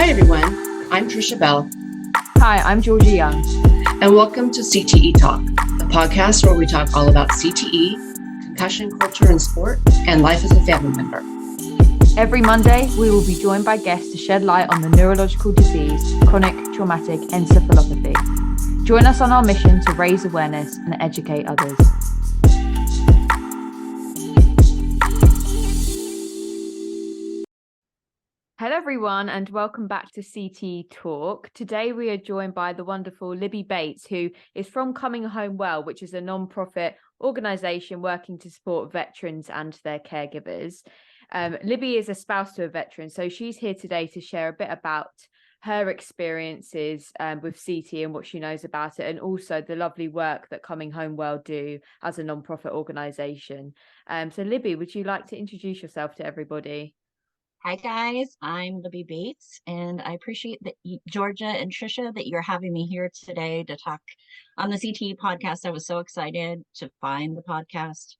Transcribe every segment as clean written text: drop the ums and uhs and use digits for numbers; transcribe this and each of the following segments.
Hi, everyone. I'm Trisha Bell, Hi, I'm Georgia Young. and welcome to CTE Talk, a podcast where we talk all about CTE, concussion culture in sport, and life as a family member. Every Monday, we will be joined by guests to shed light on the neurological disease, chronic traumatic encephalopathy. Join us on our mission to raise awareness and educate others. Hello everyone and welcome back to CTE Talk. Today we are joined by the wonderful Libby Bates, who is from Coming Home Well, which is a non-profit organisation working to support veterans and their caregivers. Libby is a spouse to a veteran, so she's here today to share a bit about her experiences with CTE and what she knows about it, and also the lovely work that Coming Home Well do as a non-profit organisation. So Libby, would you like to introduce yourself to everybody? Hi guys, I'm Libby Bates, and I appreciate that Georgia and Trisha that you're having me here today to talk on the CTE podcast. I was so excited to find the podcast.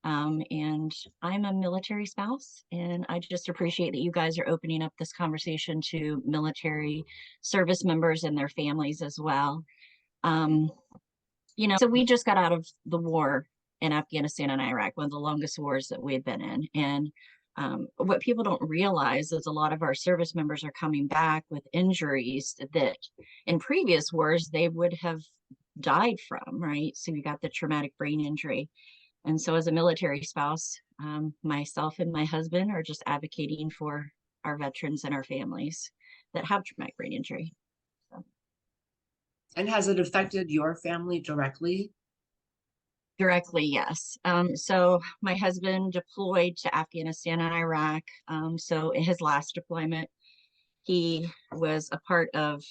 And I'm a military spouse, and I just appreciate that you guys are opening up this conversation to military service members and their families as well. So we just got out of the war in Afghanistan and Iraq, one of the longest wars that we've been in. And what people don't realize is a lot of our service members are coming back with injuries that in previous wars they would have died from, right? So you got the traumatic brain injury. And so as a military spouse, myself and my husband are just advocating for our veterans and our families that have traumatic brain injury. So. And has it affected your family directly? Directly, yes. So my husband deployed to Afghanistan and Iraq. So in his last deployment, he was a part of,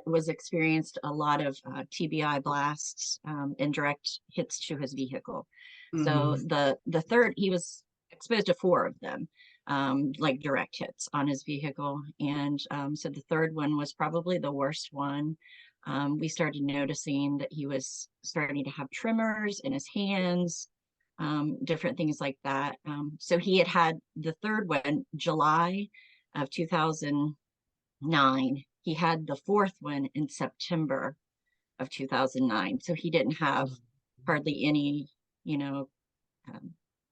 was experienced a lot of TBI blasts and direct hits to his vehicle. So the third, he was exposed to 4 of them, like direct hits on his vehicle. And so the third one was probably the worst one. We started noticing that he was starting to have tremors in his hands, different things like that. So he had the third one, July of 2009. He had the fourth one in September of 2009. So he didn't have hardly any,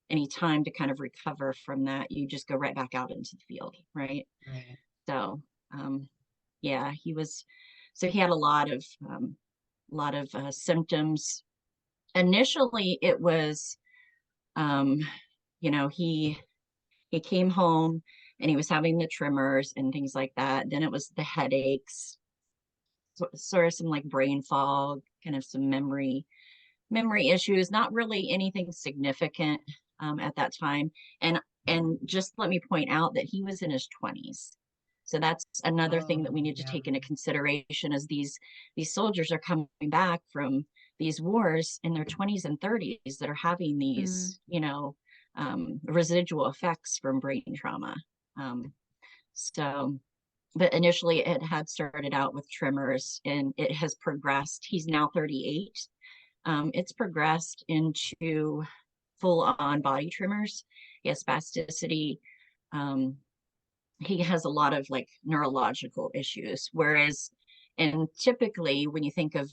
any time to kind of recover from that. You just go right back out into the field, right? Right. So, yeah, he had a lot of symptoms. Initially, it was, he came home and he was having the tremors and things like that. Then it was the headaches, sort of some like brain fog, kind of some memory issues, not really anything significant at that time. And just let me point out that he was in his 20s. So that's another thing that we need to take into consideration, is these soldiers are coming back from these wars in their 20s and 30s that are having these, residual effects from brain trauma. But initially it had started out with tremors, and it has progressed. He's now 38. It's progressed into full-on body tremors. He has spasticity. He has a lot of like neurological issues, and typically when you think of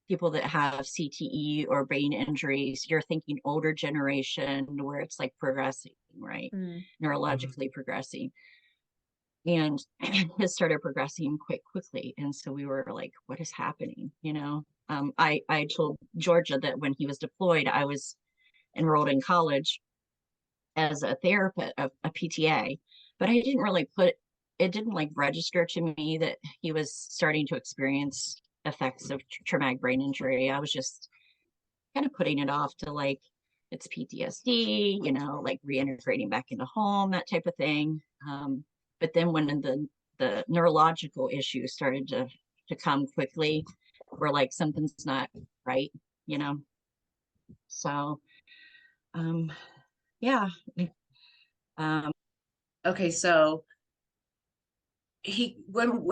people that have CTE or brain injuries, you're thinking older generation where it's like progressing, right? Neurologically progressing. And it started progressing quite quickly. And so we were like, what is happening? I told Georgia that when he was deployed, I was enrolled in college as a therapist, a PTA, but I didn't really it didn't like register to me that he was starting to experience effects of traumatic brain injury. I was just kind of putting it off to like, it's PTSD, like reintegrating back into home, that type of thing. But then when the neurological issues started to come quickly, we're like, something's not right, So, yeah. Okay, so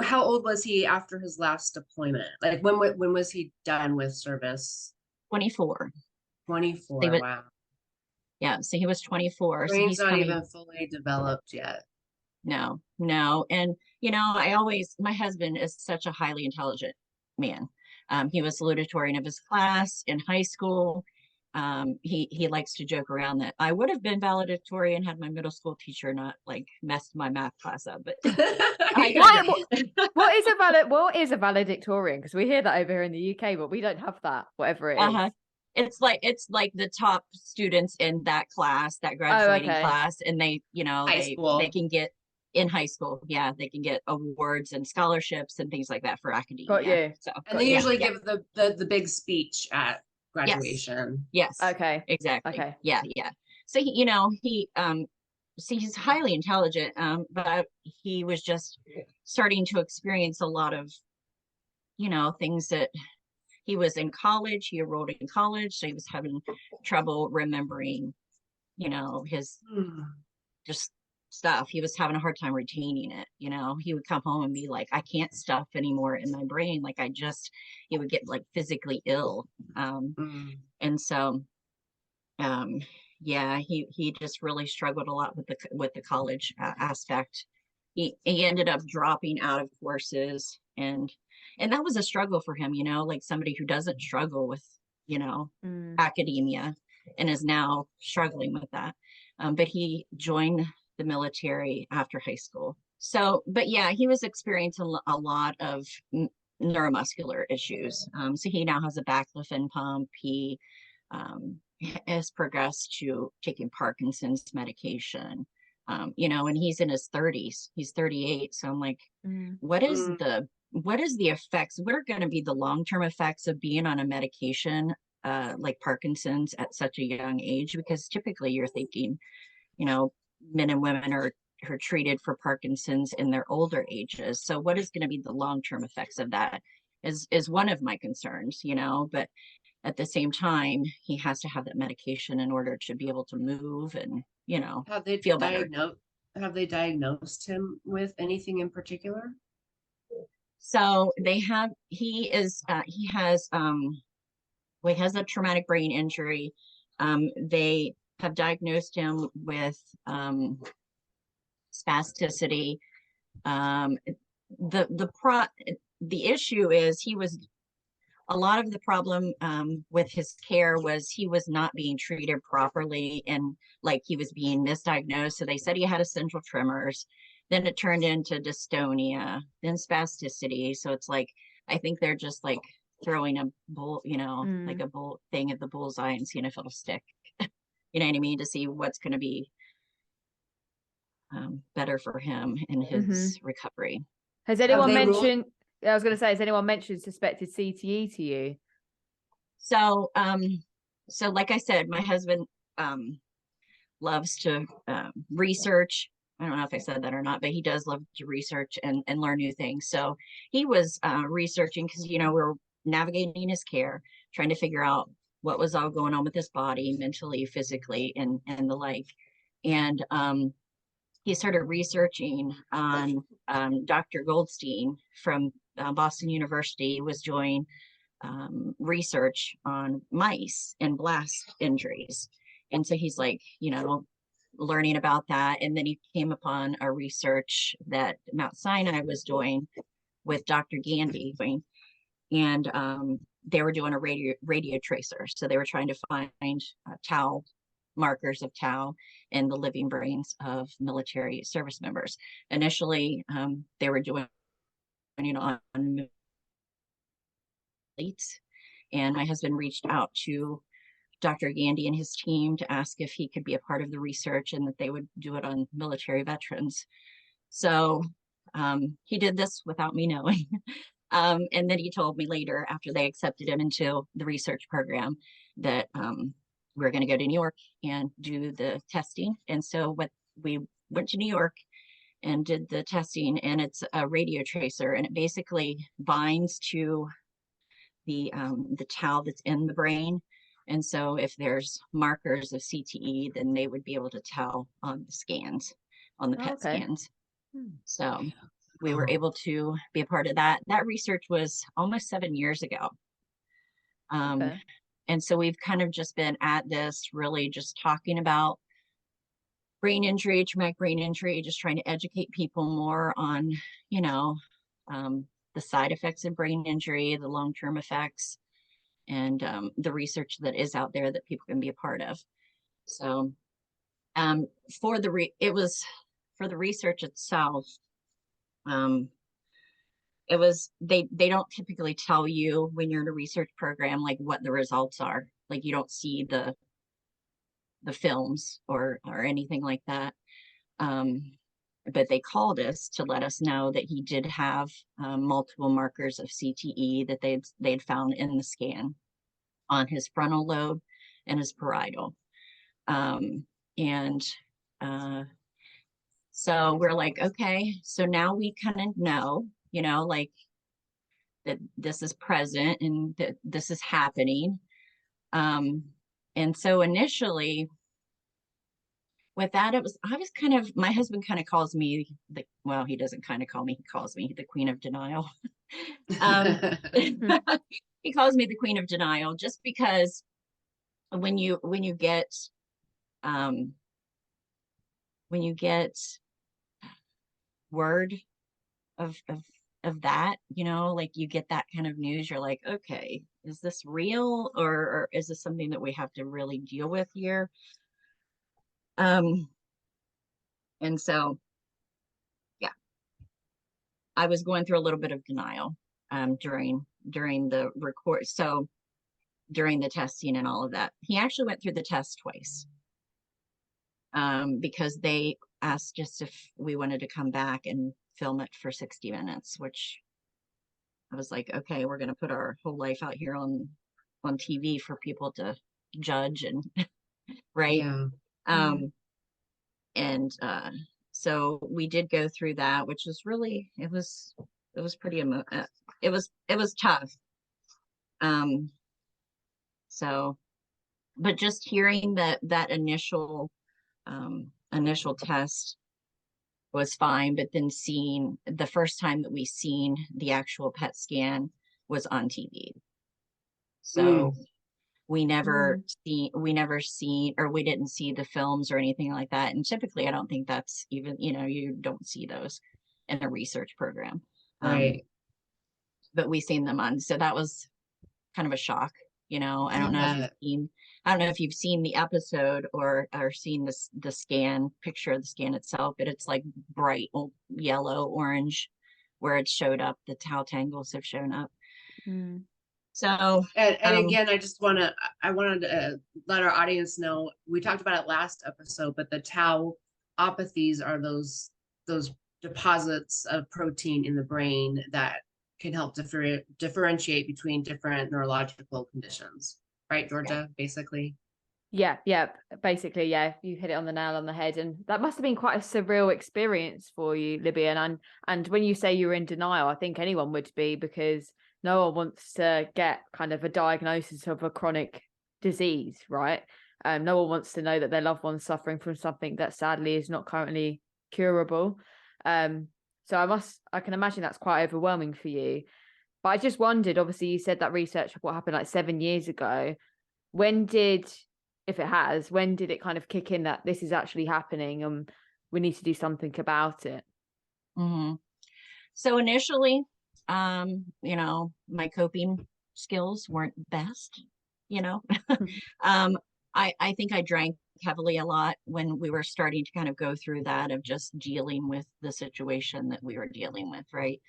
how old was he after his last deployment? Like when was he done with service? 24. 24. Wow. Yeah, so he was 24. Brain's So he's not even fully developed yet. no, no. And, my husband is such a highly intelligent man. He was salutatorian of his class in high school. He likes to joke around that I would have been valedictorian had my middle school teacher not like messed my math class up. But what is a valedictorian? Because we hear that over here in the UK, but we don't have that, whatever it is. It's like the top students in that class, that graduating class, and they can get in high school. Yeah, they can get awards and scholarships and things like that for academia. Got you. So, and they usually give the big speech at graduation. Yes. Okay. Exactly. Okay. Yeah. So he's highly intelligent, but he was just starting to experience a lot of, things that he was in college. He enrolled in college, so he was having trouble remembering, his just stuff. He was having a hard time retaining it. He would come home and be like, I can't stuff anymore in my brain. Like he would get like physically ill. And so, he just really struggled a lot with the college aspect. He ended up dropping out of courses, and that was a struggle for him, like somebody who doesn't struggle with, academia and is now struggling with that. But he joined the military after high school. So, but yeah, he was experiencing a lot of neuromuscular issues. So he now has a baclofen pump. He has progressed to taking Parkinson's medication. And he's in his 30s. He's 38. So I'm like, what is the effects? What are going to be the long-term effects of being on a medication like Parkinson's at such a young age? Because typically you're thinking, men and women are treated for Parkinson's in their older ages. So what is going to be the long-term effects of that is one of my concerns, but at the same time, he has to have that medication in order to be able to move and, feel better. Have they diagnosed him with anything in particular? So he has a traumatic brain injury. They have diagnosed him with spasticity. The issue is a lot of the problem with his care was he was not being treated properly, and like he was being misdiagnosed. So they said he had essential tremors. Then it turned into dystonia, then spasticity. So it's like, I think they're just like throwing a bull, like a bull thing at the bullseye and seeing if it'll stick. You know what I mean? To see what's going to be better for him in his recovery. Has anyone mentioned? I was going to say, has anyone mentioned suspected CTE to you? So, like I said, my husband loves to research. I don't know if I said that or not, but he does love to research and learn new things. So he was researching because, we're navigating his care, trying to figure out what was all going on with his body, mentally, physically, and the like. And he started researching on Dr. Goldstein from Boston University was doing research on mice and blast injuries. And so he's like, learning about that. And then he came upon a research that Mount Sinai was doing with Dr. Gandy. And they were doing a radio tracer. So they were trying to find tau markers of tau in the living brains of military service members. Initially, they were doing, on athletes, and my husband reached out to Dr. Gandy and his team to ask if he could be a part of the research and that they would do it on military veterans. So he did this without me knowing. And then he told me later, after they accepted him into the research program, that we're going to go to New York and do the testing. And so we went to New York and did the testing, and it's a radio tracer, and it basically binds to the tau that's in the brain. And so if there's markers of CTE, then they would be able to tell on the scans, on the PET scans. So we were able to be a part of that. That research was almost 7 years ago. And so we've kind of just been at this, really just talking about brain injury, traumatic brain injury, just trying to educate people more on, you know, the side effects of brain injury, the long-term effects, and the research that is out there that people can be a part of. So for the research itself, it was they don't typically tell you when you're in a research program like what the results are. Like you don't see the films or anything like that. But they called us to let us know that he did have multiple markers of CTE that they'd found in the scan on his frontal lobe and his parietal. And so we're like, okay, so now we kind of know, you know, like that this is present and that this is happening. And so initially with that, I was kind of, my husband kind of calls me well, he doesn't kind of call me, he calls me the queen of denial. He calls me the queen of denial just because when you get word of that, you know, like you get that kind of news, you're like, okay, is this real or is this something that we have to really deal with here? And so, yeah, I was going through a little bit of denial during the record. So during the testing and all of that, he actually went through the test twice because they asked us if we wanted to come back and film it for 60 minutes, which I was like, okay, we're going to put our whole life out here on TV for people to judge and right. Yeah. And so we did go through that, which was really, it was pretty, it was tough. So, but just hearing that initial test was fine, but then seeing the first time that we seen the actual PET scan was on TV. So we never seen, or we didn't see the films or anything like that. And typically I don't think that's even, you know, you don't see those in a research program. Right. But we seen them on, so that was kind of a shock, you know. I don't know if you've seen the episode or seen the scan picture of the scan itself, but it's like bright yellow, orange, where it showed up, the tau tangles have shown up. So and again, I wanted to let our audience know, we talked about it last episode, but the tauopathies are those deposits of protein in the brain that can help differentiate between different neurological conditions, right, Georgia? Basically. Yeah, basically, yeah, you hit it on the nail on the head. And that must have been quite a surreal experience for you, Libby. And when you say you were in denial, I think anyone would be, because no one wants to get kind of a diagnosis of a chronic disease, right? No one wants to know that their loved one's suffering from something that sadly is not currently curable. So I can imagine that's quite overwhelming for you. But I just wondered, obviously you said that research, what happened like 7 years ago. When did it kind of kick in that this is actually happening and we need to do something about it? So initially, you know, my coping skills weren't best, you know. I think I drank heavily a lot when we were starting to kind of go through that of just dealing with the situation that we were dealing with, right?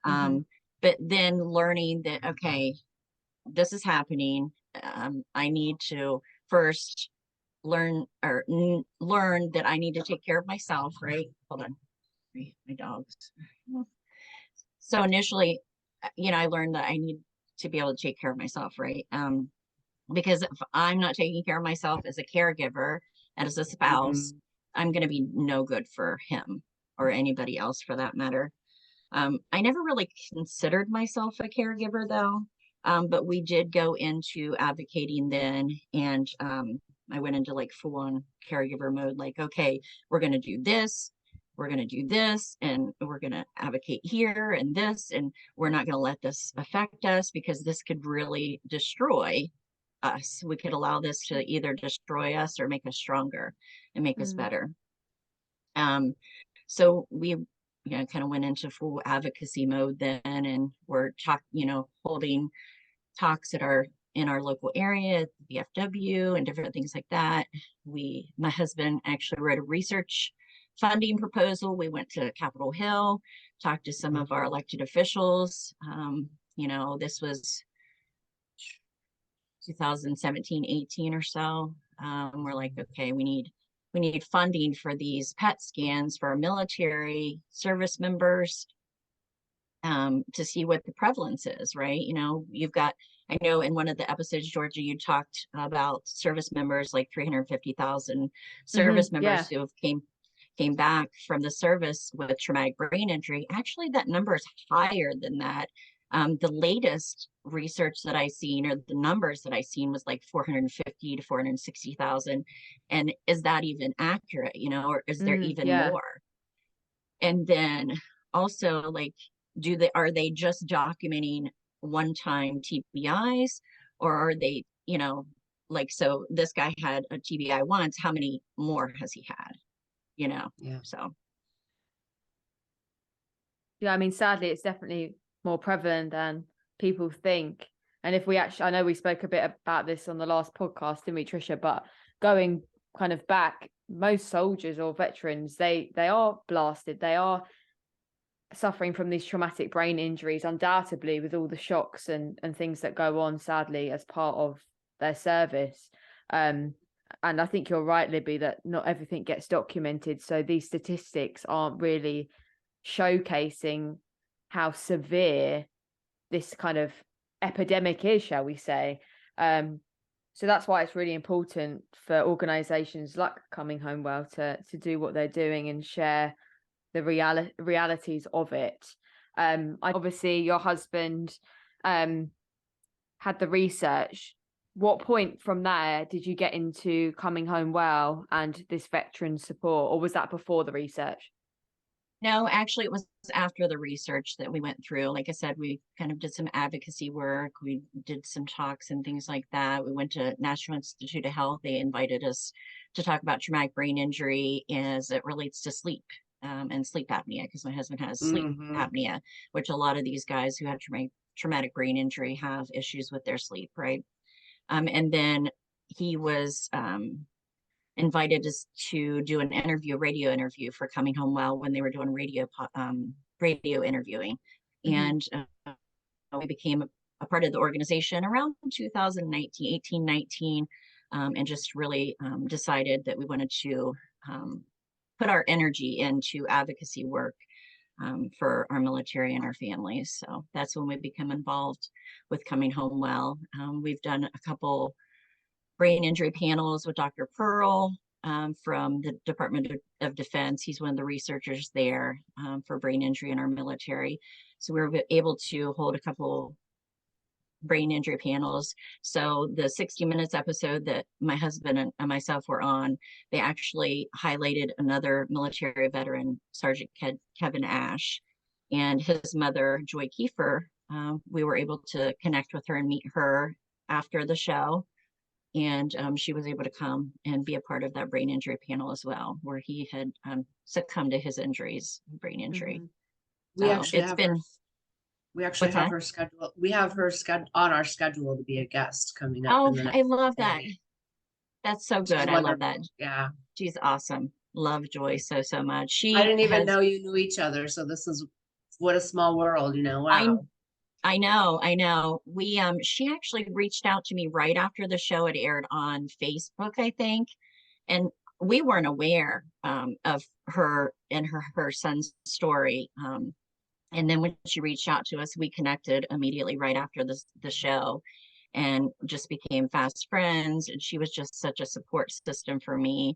But then learning that, okay, this is happening. I need to first learn that I need to take care of myself, right? Hold on, my dogs. So initially, you know, I learned that I need to be able to take care of myself, right? Because if I'm not taking care of myself as a caregiver and as a spouse, I'm going to be no good for him or anybody else for that matter. I never really considered myself a caregiver though, but we did go into advocating then, and I went into like full-on caregiver mode, like, okay, we're going to do this, we're going to do this, and we're going to advocate here and this, and we're not going to let this affect us because this could really destroy us. We could allow this to either destroy us or make us stronger and make us better. So we, kind of went into full advocacy mode then, and we're holding talks in our local area, at the VFW and different things like that. My husband actually wrote a research funding proposal. We went to Capitol Hill, talked to some of our elected officials. This was 2017, 18 or so. We're like, okay, we need funding for these PET scans for our military service members, to see what the prevalence is, right? I know in one of the episodes, Georgia, you talked about service members, like 350,000 service members who have came back from the service with traumatic brain injury. Actually, that number is higher than that. The latest research that I seen, or the numbers that I seen, was like 450 to 460,000. And is that even accurate, or is there even more? And then also, like, are they just documenting one-time TBIs, or are they, so this guy had a TBI once, how many more has he had? So. Yeah, I mean, sadly, it's definitely more prevalent than people think. And if we actually, I know we spoke a bit about this on the last podcast, didn't we, Trisha? But going kind of back, most soldiers or veterans, they are blasted. They are suffering from these traumatic brain injuries, undoubtedly, with all the shocks and things that go on, sadly, as part of their service. And I think you're right, Libby, that not everything gets documented. So these statistics aren't really showcasing how severe this kind of epidemic is, shall we say. So that's why it's really important for organizations like Coming Home Well to do what they're doing and share the realities of it. Obviously your husband had the research. What point from there did you get into Coming Home Well and this veteran support, or was that before the research? No, actually, it was after the research that we went through. Like I said, we kind of did some advocacy work. We did some talks and things like that. We went to National Institute of Health. They invited us to talk about traumatic brain injury as it relates to sleep, and sleep apnea, because my husband has sleep apnea, which a lot of these guys who have traumatic brain injury have issues with their sleep, right? And then he was invited us to do an radio interview for Coming Home Well when they were doing radio interviewing. And we became a part of the organization around 2019, 18, 19, and just really decided that we wanted to put our energy into advocacy work for our military and our families. So that's when we become involved with Coming Home Well. We've done a couple brain injury panels with Dr. Pearl from the Department of Defense. He's one of the researchers there for brain injury in our military. So we were able to hold a couple brain injury panels. So the 60 Minutes episode that my husband and myself were on, they actually highlighted another military veteran, Sergeant Kevin Ash, and his mother, Joy Kiefer. We were able to connect with her and meet her after the show. And she was able to come and be a part of that brain injury panel as well, where he had succumbed to his injuries, brain injury. We actually have her scheduled. We have her on our schedule to be a guest coming up. Oh, I love that. That's so good. I love that. Yeah. She's awesome. Love Joy so much. I didn't even know you knew each other. So this is what a small world, Wow. I know. She actually reached out to me right after the show had aired on Facebook, I think. And we weren't aware of her and her son's story. And then when she reached out to us, we connected immediately right after the show and just became fast friends. And she was just such a support system for me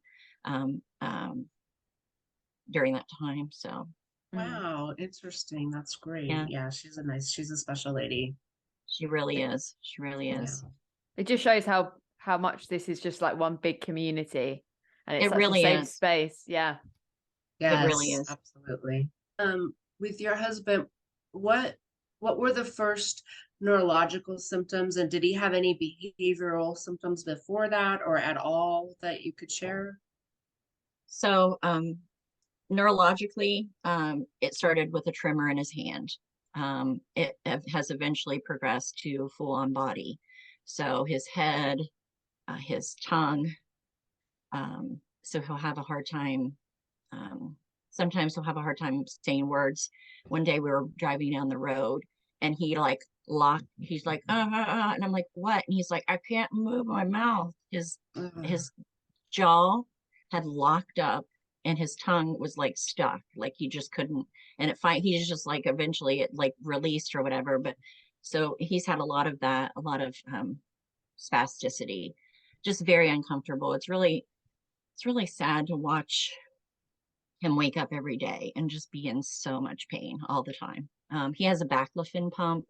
during that time. So. Wow, interesting. That's great. Yeah, she's a special lady. She really is. She really is. It just shows how much this is just like one big community, and it's it such really a safe is. space. Yeah. Yes, it really is. Absolutely. With your husband, what were the first neurological symptoms, and did he have any behavioral symptoms before that or at all that you could share? So neurologically, it started with a tremor in his hand. It has eventually progressed to full on body. So his head, his tongue, so he'll have a hard time. Sometimes he'll have a hard time saying words. One day we were driving down the road and he like he's like, and I'm like, what? And he's like, I can't move my mouth. His jaw had locked up and his tongue was like stuck, like he just couldn't. And he's just like, eventually it like released or whatever. But so he's had a lot of that, a lot of spasticity, just very uncomfortable. It's really sad to watch him wake up every day and just be in so much pain all the time. He has a baclofen pump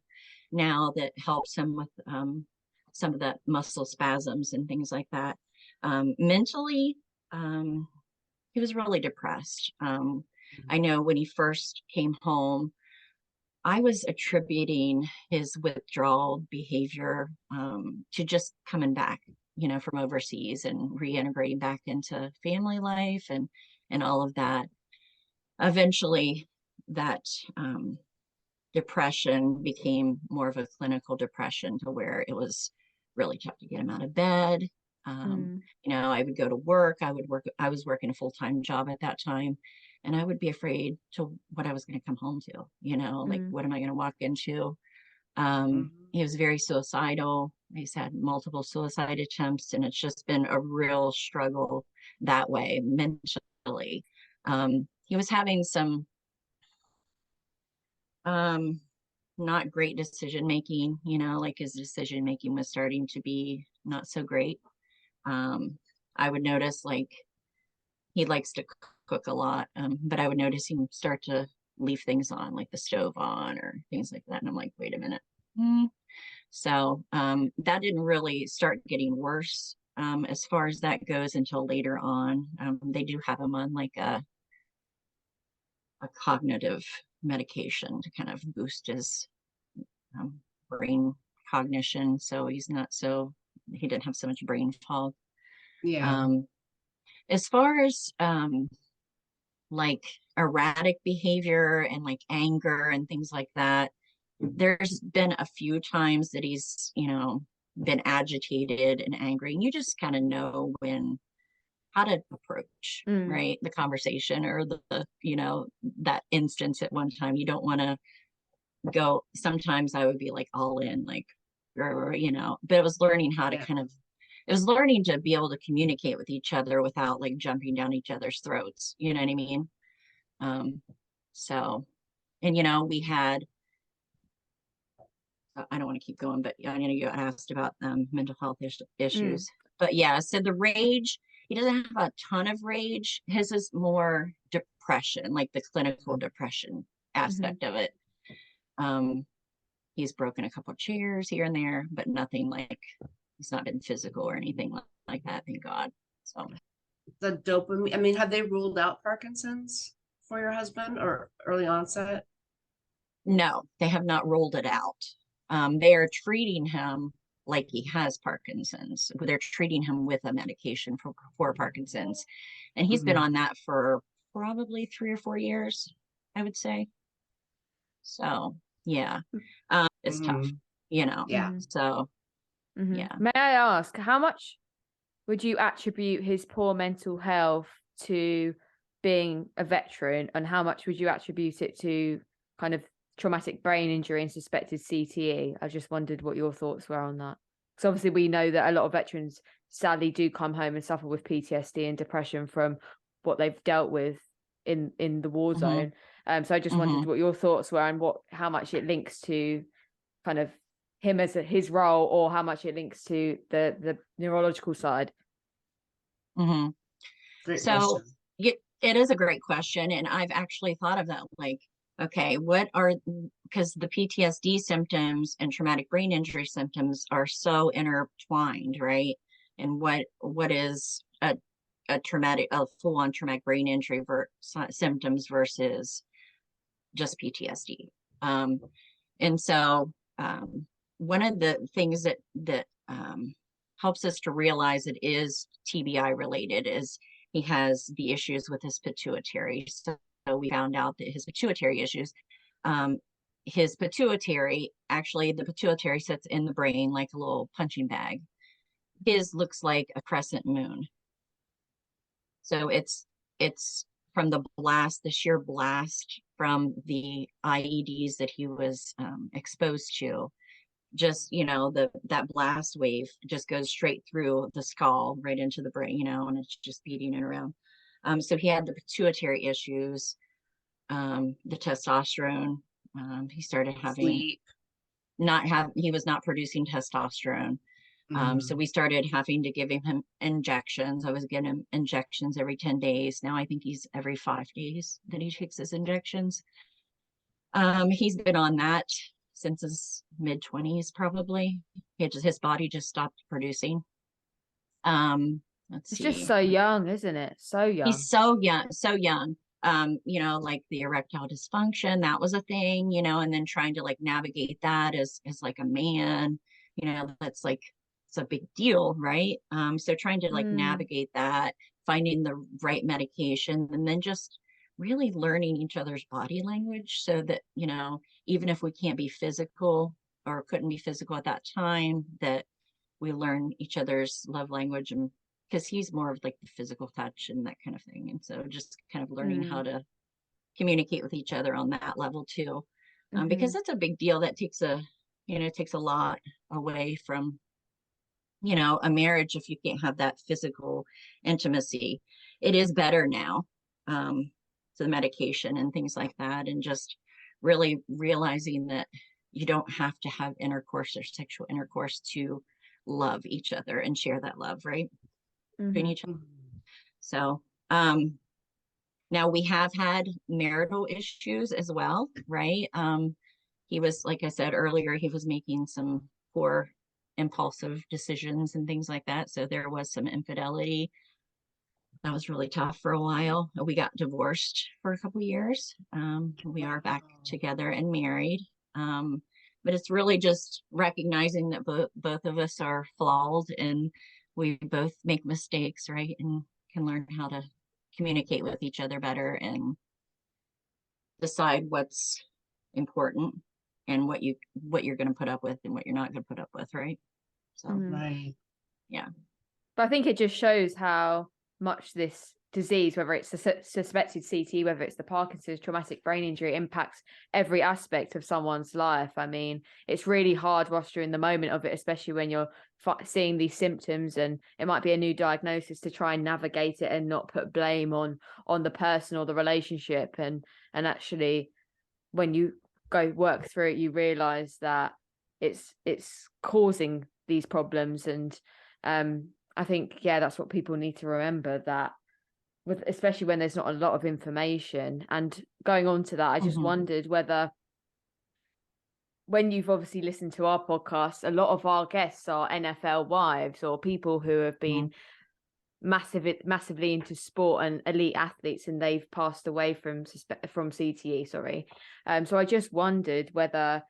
now that helps him with some of the muscle spasms and things like that. Mentally, he was really depressed. I know when he first came home, I was attributing his withdrawal behavior to just coming back, from overseas and reintegrating back into family life and all of that. Eventually, that depression became more of a clinical depression to where it was really tough to get him out of bed. I would go to work. I was working a full-time job at that time, and I would be afraid to what I was going to come home to, like, what am I going to walk into? He was very suicidal. He's had multiple suicide attempts, and it's just been a real struggle that way mentally. He was having some not great decision making, like his decision making was starting to be not so great. I would notice, like, he likes to cook a lot, but I would notice him start to leave things on, like the stove on or things like that. And I'm like, wait a minute. So that didn't really start getting worse as far as that goes until later on. They do have him on like a cognitive medication to kind of boost his brain cognition. So he didn't have so much brain fog. Yeah. As far as like erratic behavior and like anger and things like that, there's been a few times that he's, been agitated and angry, and you just kind of know how to approach, right, the conversation or the that instance at one time. You don't want to go. Sometimes I would be like all in, like, but it was learning how to it was learning to be able to communicate with each other without like jumping down each other's throats. You know what I mean? So, and we had, I don't want to keep going, but I know you asked about mental health issues. But yeah, so the rage, he doesn't have a ton of rage. His is more depression, like the clinical depression aspect of it. He's broken a couple of chairs here and there, but nothing like, it's not been physical or anything like that, thank God. So the dopamine, I mean, have they ruled out Parkinson's for your husband or early onset? No, they have not ruled it out. They are treating him like he has Parkinson's. They're treating him with a medication for Parkinson's. And he's been on that for probably 3 or 4 years, I would say. So, yeah, it's tough, Yeah. So, yeah. May I ask, how much would you attribute his poor mental health to being a veteran, and how much would you attribute it to kind of traumatic brain injury and suspected CTE? I just wondered what your thoughts were on that. Because obviously we know that a lot of veterans sadly do come home and suffer with PTSD and depression from what they've dealt with in the war zone. So I just wondered what your thoughts were and how much it links to kind of him as his role, or how much it links to the neurological side. So it is a great question, and I've actually thought of that, like, okay, because the PTSD symptoms and traumatic brain injury symptoms are so intertwined, right? And what is a full-on traumatic brain injury symptoms versus just PTSD? And so one of the things that helps us to realize it is TBI related is he has the issues with his pituitary. So we found out that his pituitary issues, his pituitary, actually the pituitary sits in the brain like a little punching bag. His looks like a crescent moon. So it's from the blast, the sheer blast from the IEDs that he was exposed to. Just, you know, that blast wave just goes straight through the skull right into the brain, you know, and it's just beating it around. So he had the pituitary issues, the testosterone. He started having Sleep. he was not producing testosterone. So we started having to give him injections. I was getting him injections every 10 days. Now I think he's every 5 days that he takes his injections. He's been on that since his mid-20s, probably. His body just stopped producing. Let's It's see. just so young, isn't it? So young. He's so young, so young. You know, like the erectile dysfunction, that was a thing, you know, and then trying to like navigate that as like a man, you know, that's like, it's a big deal, right? So trying to like navigate that, finding the right medication, and then just really learning each other's body language so that, you know, even if we can't be physical or couldn't be physical at that time, that we learn each other's love language, and because he's more of like the physical touch and that kind of thing. And so just kind of learning how to communicate with each other on that level too. Because that's a big deal. That takes takes a lot away from, you know, a marriage if you can't have that physical intimacy. It is better now. So the medication and things like that, and just really realizing that you don't have to have intercourse or sexual intercourse to love each other and share that love, right? Between each other. So now we have had marital issues as well, right? He was, like I said earlier, he was making some poor impulsive decisions and things like that. So there was some infidelity. That was really tough for a while. We got divorced for a couple of years. We are back together and married. But it's really just recognizing that both of us are flawed and we both make mistakes, right? And can learn how to communicate with each other better and decide what's important and what you're going to put up with and what you're not going to put up with, right? So Right. yeah. But I think it just shows how much this disease, whether it's the suspected CT, whether it's the Parkinson's, traumatic brain injury, impacts every aspect of someone's life. I mean, it's really hard whilst you're in the moment of it, especially when you're seeing these symptoms and it might be a new diagnosis, to try and navigate it and not put blame on the person or the relationship. And actually, when you go work through it, you realize that it's causing these problems. And I think, yeah, that's what people need to remember, that especially when there's not a lot of information. And going on to that, I just wondered whether, when you've obviously listened to our podcast, a lot of our guests are NFL wives or people who have been massively into sport and elite athletes, and they've passed away from CTE. Sorry. So I just wondered whether,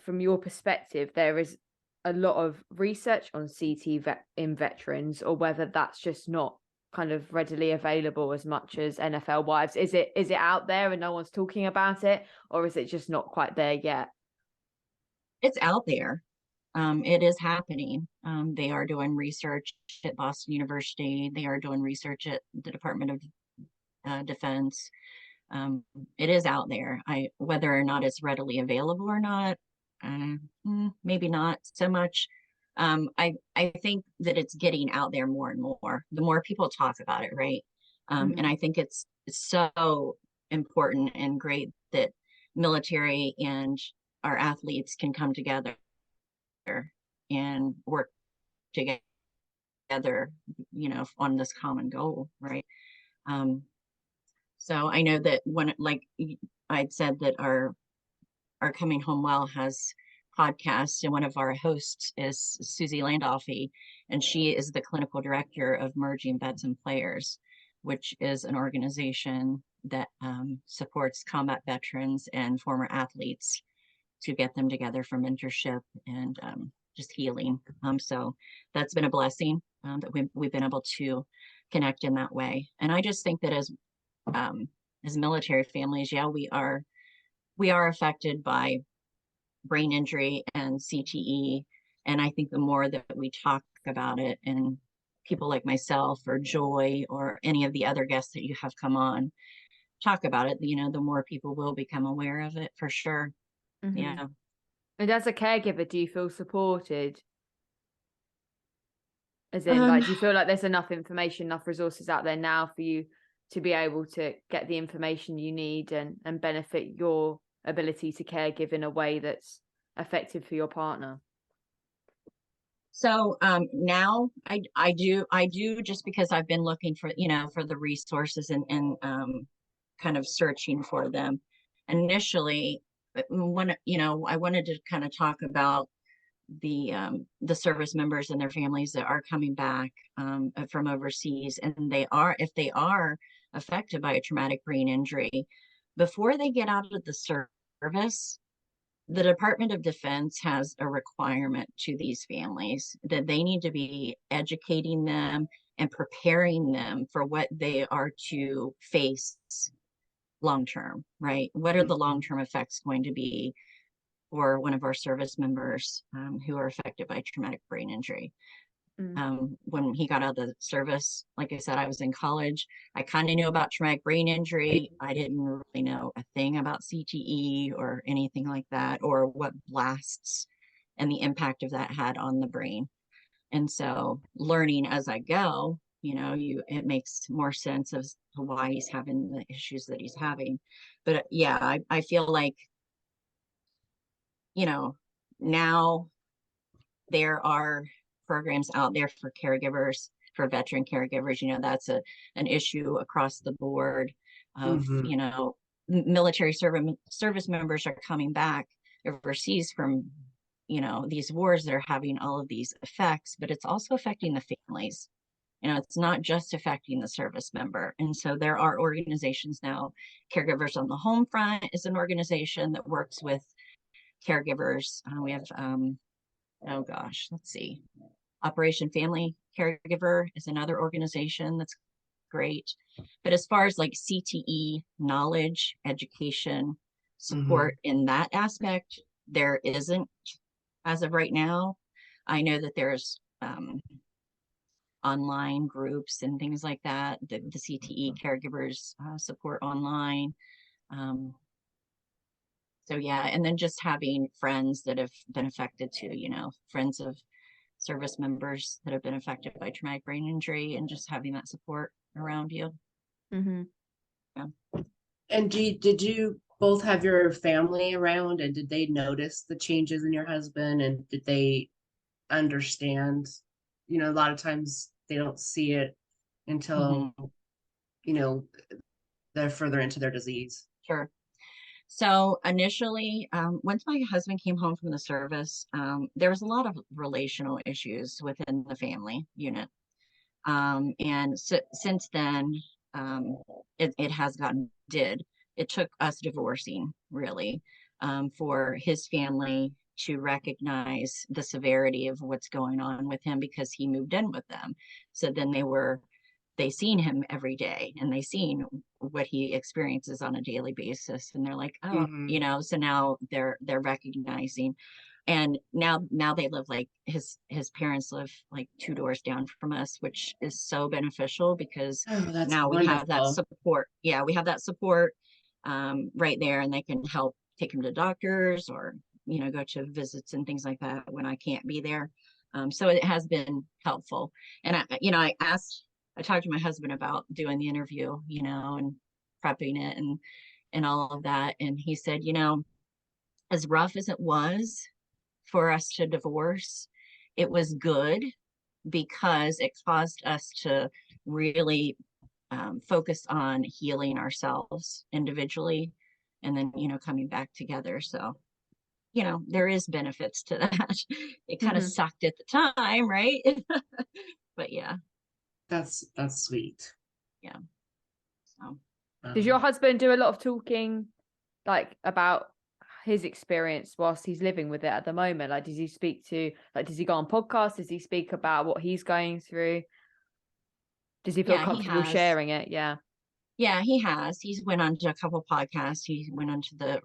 from your perspective, there is a lot of research on CT in veterans, or whether that's just not kind of readily available as much as NFL wives. Is it out there and no one's talking about it, or is it just not quite there yet? It's out there. It is happening. They are doing research at Boston University. They are doing research at the Department of Defense. It is out there. Whether or not it's readily available or not, maybe not so much. I think that it's getting out there more and more. The more people talk about it, right? And I think it's so important and great that military and our athletes can come together and work together, you know, on this common goal, right? So I know that when, like I'd said, that our Coming Home Well has podcasts, and one of our hosts is Susie Landolfi, and she is the clinical director of Merging Vets and Players, which is an organization that supports combat veterans and former athletes to get them together for mentorship and just healing. So that's been a blessing that we've been able to connect in that way. And I just think that as military families, yeah, we are affected by brain injury and CTE. And I think the more that we talk about it, and people like myself or Joy or any of the other guests that you have come on talk about it, the more people will become aware of it, for sure. Mm-hmm. Yeah. And as a caregiver, do you feel supported? As in, like, do you feel like there's enough information, enough resources out there now for you to be able to get the information you need and benefit your ability to caregive in a way that's effective for your partner? So now I do just because I've been looking for, for the resources and kind of searching for them. Initially, when, I wanted to kind of talk about the service members and their families that are coming back from overseas, and if they are affected by a traumatic brain injury, before they get out of the service, the Department of Defense has a requirement to these families that they need to be educating them and preparing them for what they are to face long term, right? What are the long-term effects going to be for one of our service members who are affected by traumatic brain injury? When he got out of the service, like I said, I was in college. I kind of knew about traumatic brain injury. I didn't really know a thing about CTE or anything like that, or what blasts and the impact of that had on the brain. And so learning as I go, it makes more sense as to why he's having the issues that he's having. But yeah, I feel like, now there are programs out there for caregivers, for veteran caregivers. That's an issue across the board of, military service members are coming back overseas from, these wars that are having all of these effects, but it's also affecting the families. It's not just affecting the service member. And so there are organizations now. Caregivers on the Home Front is an organization that works with caregivers. We have, oh gosh, let's see. Operation Family Caregiver is another organization that's great. But as far as like CTE knowledge, education, support in that aspect, there isn't as of right now. I know that there's online groups and things like that, the CTE caregivers support online. So yeah, and then just having friends that have been affected too, friends of service members that have been affected by traumatic brain injury, and just having that support around you. Yeah. And did you both have your family around, and did they notice the changes in your husband, and did they understand? A lot of times they don't see it until they're further into their disease. Sure. So initially, once my husband came home from the service, there was a lot of relational issues within the family unit. And so, since then, it has it took us divorcing, really, for his family to recognize the severity of what's going on with him, because he moved in with them. So then they seen him every day, and they seen what he experiences on a daily basis, and they're like, oh, so now they're recognizing. And now they live, like his parents live like 2 doors down from us, which is so beneficial, because now we have that support. Yeah, we have that support right there, and they can help take him to doctors, or go to visits and things like that when I can't be there. So it has been helpful. And I talked to my husband about doing the interview, and prepping it and all of that. And he said, as rough as it was for us to divorce, it was good, because it caused us to really focus on healing ourselves individually, and then, coming back together. So, there is benefits to that. It kind of sucked at the time, right? But yeah. That's sweet. Yeah. So does your husband do a lot of talking, like, about his experience whilst he's living with it at the moment? Like, does he go on podcasts? Does he speak about what he's going through? Does he feel Yeah, he comfortable has. sharing it? Yeah. Yeah, he has. He's went on to a couple podcasts. He went on to the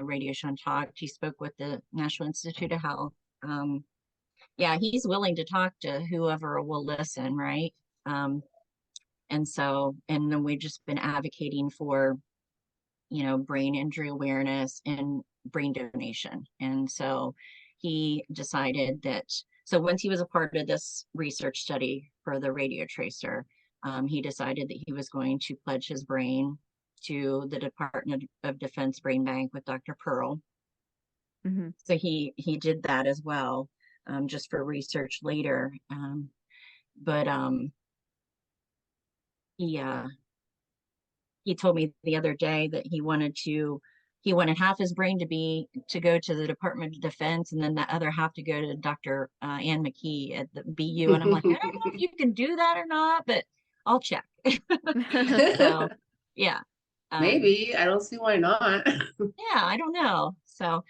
radio show and talked. He spoke with the National Institute of Health. Yeah, he's willing to talk to whoever will listen, right? And so, and then we've just been advocating for, brain injury awareness and brain donation. And so he decided that, so once he was a part of this research study for the radio tracer, he decided that he was going to pledge his brain to the Department of Defense Brain Bank with Dr. Pearl. Mm-hmm. So he did that as well, just for research later. But he told me the other day that he wanted half his brain to go to the Department of Defense, and then the other half to go to Dr. Ann McKee at the BU. And I'm like, I don't know if you can do that or not, but I'll check. So yeah. Maybe. I don't see why not. Yeah, I don't know. So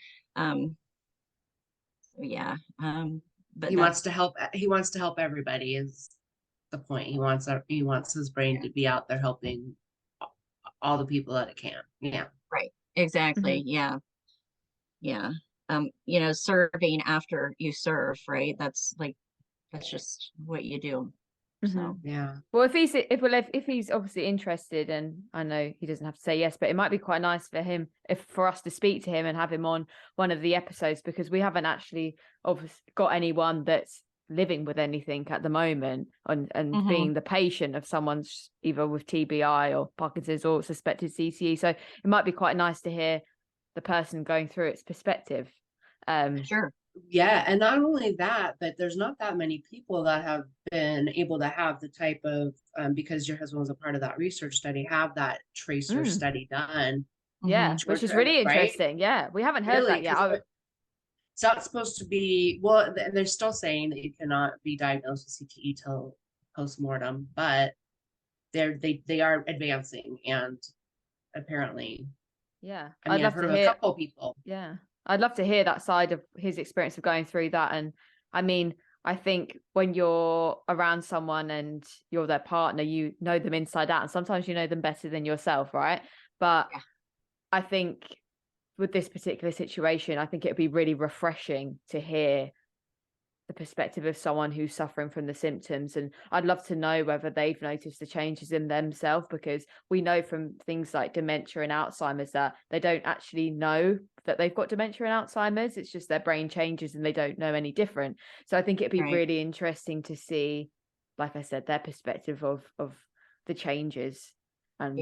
yeah. But He wants to help. He wants to help everybody is the point. He wants his brain to be out there helping all the people that it can. Yeah. right. Exactly. Mm-hmm. Yeah. Yeah. Serving after you serve, right? That's just what you do. Mm-hmm. So yeah. Well, if he's obviously interested, and I know he doesn't have to say yes, but it might be quite nice for us to speak to him and have him on one of the episodes, because we haven't actually got anyone that's living with anything at the moment and mm-hmm. being the patient of someone's either with TBI or Parkinson's or suspected CTE. So it might be quite nice to hear the person going through its perspective. Sure. Yeah, and not only that, but there's not that many people that have been able to have the type of because your husband was a part of that research study, have that tracer study done. Yeah, which is really interesting. Right? Yeah, we haven't heard that yet. It's not supposed to be, well, they're still saying that you cannot be diagnosed with CTE till post-mortem, but they are advancing, and apparently. Yeah, I'd love to hear a couple people. Yeah, I'd love to hear that side of his experience of going through that. And I mean, I think when you're around someone and you're their partner, you know them inside out, and sometimes you know them better than yourself, right? But yeah. I think with this particular situation, I think it'd be really refreshing to hear the perspective of someone who's suffering from the symptoms. And I'd love to know whether they've noticed the changes in themselves, because we know from things like dementia and Alzheimer's that they don't actually know that they've got dementia and Alzheimer's. It's just their brain changes and they don't know any different. So I think it'd be really interesting to see, like I said, their perspective of the changes. And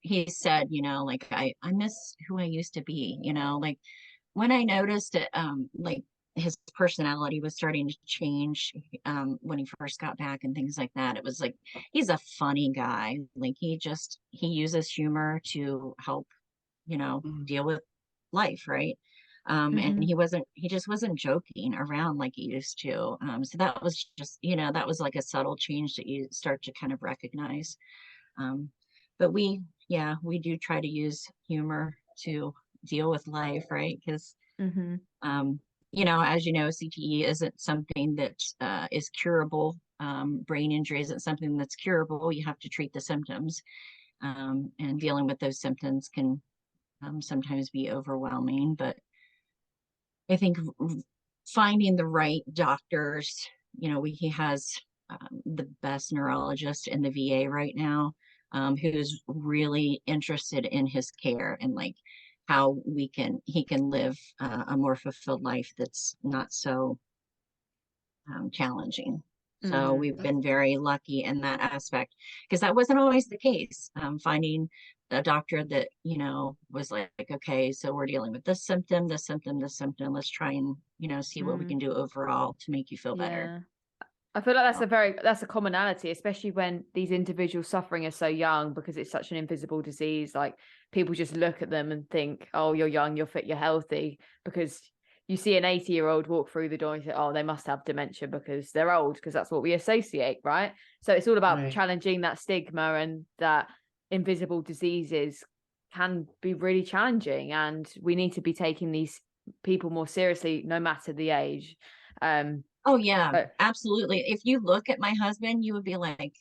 he said, like I miss who I used to be, like when I noticed it, like his personality was starting to change when he first got back and things like that. It was like, he's a funny guy. Like he uses humor to help, deal with life. Right. And he just wasn't joking around like he used to. So that was just, that was like a subtle change that you start to kind of recognize. But we do try to use humor to deal with life, right? Because as you know, CTE isn't something that is curable. Brain injury isn't something that's curable. You have to treat the symptoms, and dealing with those symptoms can sometimes be overwhelming. But I think finding the right doctors, he has the best neurologist in the VA right now, who's really interested in his care and like how he can live a more fulfilled life that's not so challenging. So we've been very lucky in that aspect, because that wasn't always the case. Finding a doctor that, was like, okay, so we're dealing with this symptom, this symptom, this symptom. Let's try and, see what we can do overall to make you feel better. I feel like that's a commonality, especially when these individuals suffering are so young, because it's such an invisible disease. Like people just look at them and think, oh, you're young, you're fit, you're healthy, because you see an 80-year-old walk through the door and you think, oh, they must have dementia because they're old, because that's what we associate, right? So it's all about challenging that stigma, and that invisible diseases can be really challenging, and we need to be taking these people more seriously, no matter the age. Oh yeah, So, absolutely. If you look at my husband, you would be like,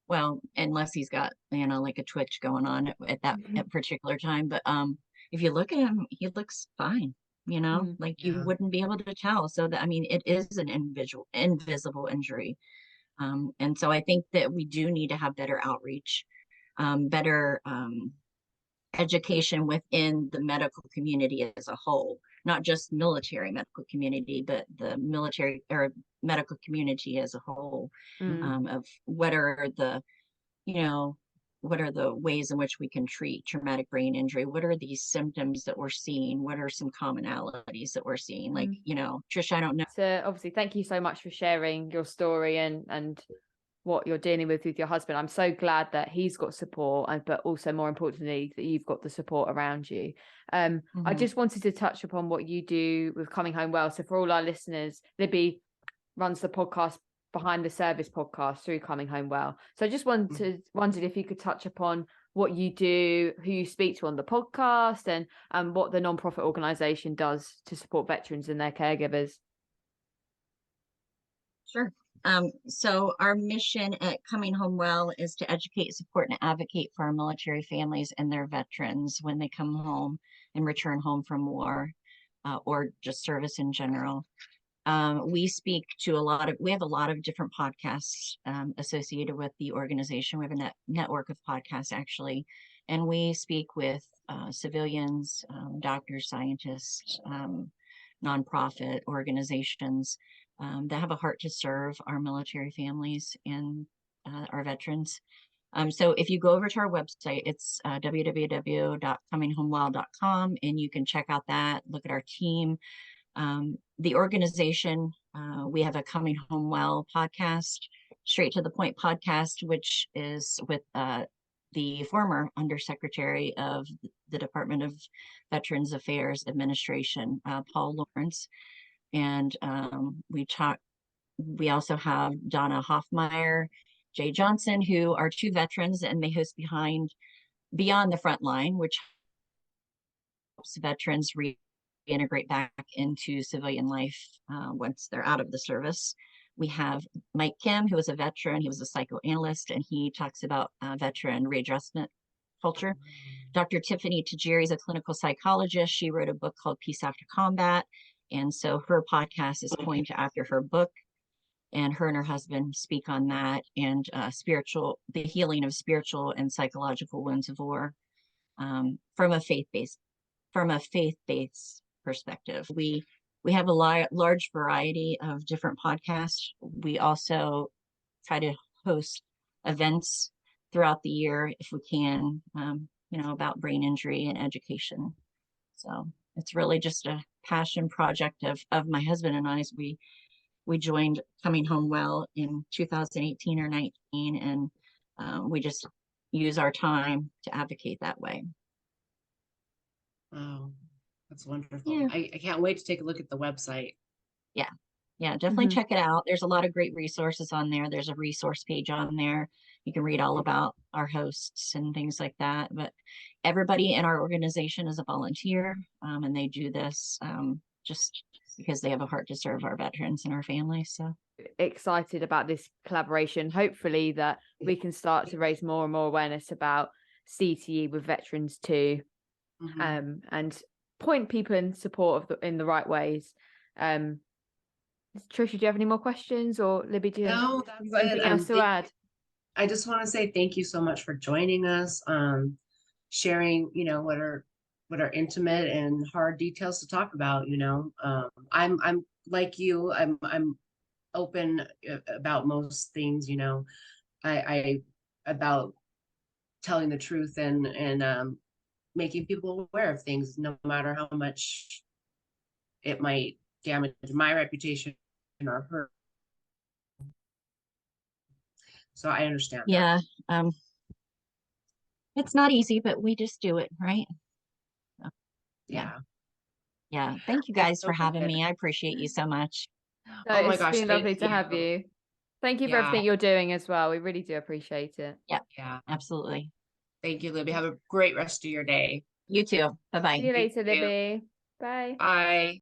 well, unless he's got, like a twitch going on at that Mhm. at particular time. But if you look at him, he looks fine, Mm. like you Yeah. wouldn't be able to tell. So that, I mean, it is an invisible injury. And so I think that we do need to have better outreach, better education within the medical community as a whole, not just military medical community, but the military or medical community as a whole, Mm. of what are the, you know, what are the ways in which we can treat traumatic brain injury? What are these symptoms that we're seeing? What are some commonalities that we're seeing? Like, Trisha, I don't know. So obviously, thank you so much for sharing your story and what you're dealing with your husband. I'm so glad that he's got support, but also more importantly that you've got the support around you. I just wanted to touch upon what you do with Coming Home Well. So for all our listeners, Libby runs the podcast Behind the Service podcast through Coming Home Well. So I just wondered if you could touch upon what you do, who you speak to on the podcast, and what the nonprofit organization does to support veterans and their caregivers. Sure. So our mission at Coming Home Well is to educate, support, and advocate for our military families and their veterans when they come home and return home from war, or just service in general. We speak to we have a lot of different podcasts associated with the organization. We have a network of podcasts actually, and we speak with civilians, doctors, scientists, nonprofit organizations that have a heart to serve our military families and our veterans. So if you go over to our website, it's www.cominghomewell.com, and you can check out that, look at our team. The organization, we have a Coming Home Well podcast, Straight to the Point podcast, which is with the former Undersecretary of the Department of Veterans Affairs Administration, Paul Lawrence. And we also have Donna Hoffmeyer, Jay Johnson, who are two veterans, and they host Beyond the Front Line, which helps veterans reintegrate back into civilian life once they're out of the service. We have Mike Kim, who is a veteran. He was a psychoanalyst, and he talks about veteran readjustment culture. Dr. Tiffany Tajiri is a clinical psychologist. She wrote a book called Peace After Combat. And so her podcast is coined after her book. And her and her husband speak on that and the healing of spiritual and psychological wounds of war from a faith-based perspective. We have a large variety of different podcasts. We also try to host events throughout the year if we can, about brain injury and education. So it's really just a passion project of my husband and I. As we joined Coming Home Well in 2018 or 19, and we just use our time to advocate that way. Oh, that's wonderful. Yeah. I can't wait to take a look at the website. Yeah, definitely check it out. There's a lot of great resources on there. There's a resource page on there. You can read all about our hosts and things like that. But everybody in our organization is a volunteer, and they do this just because they have a heart to serve our veterans and our families. So excited about this collaboration. Hopefully that we can start to raise more and more awareness about CTE with veterans too, and point people in support in the right ways. Trisha, do you have any more questions, or Libby, do you No, have that's anything it. else to add? I just want to say thank you so much for joining us, sharing, what are intimate and hard details to talk about. I'm like you. I'm open about most things. I about telling the truth and making people aware of things, no matter how much it might damage my reputation or hurt. So I understand that. yeah, it's not easy, but we just do it, right? Yeah. Yeah. Thank you guys for having me. I appreciate you so much. No, Oh my it's gosh, been lovely to thank have you. Thank you for Yeah. everything you're doing as well. We really do appreciate it. Yeah. Absolutely. Thank you, Libby. Have a great rest of your day. You too. Bye-bye. See you later, you. Libby. Bye. Bye.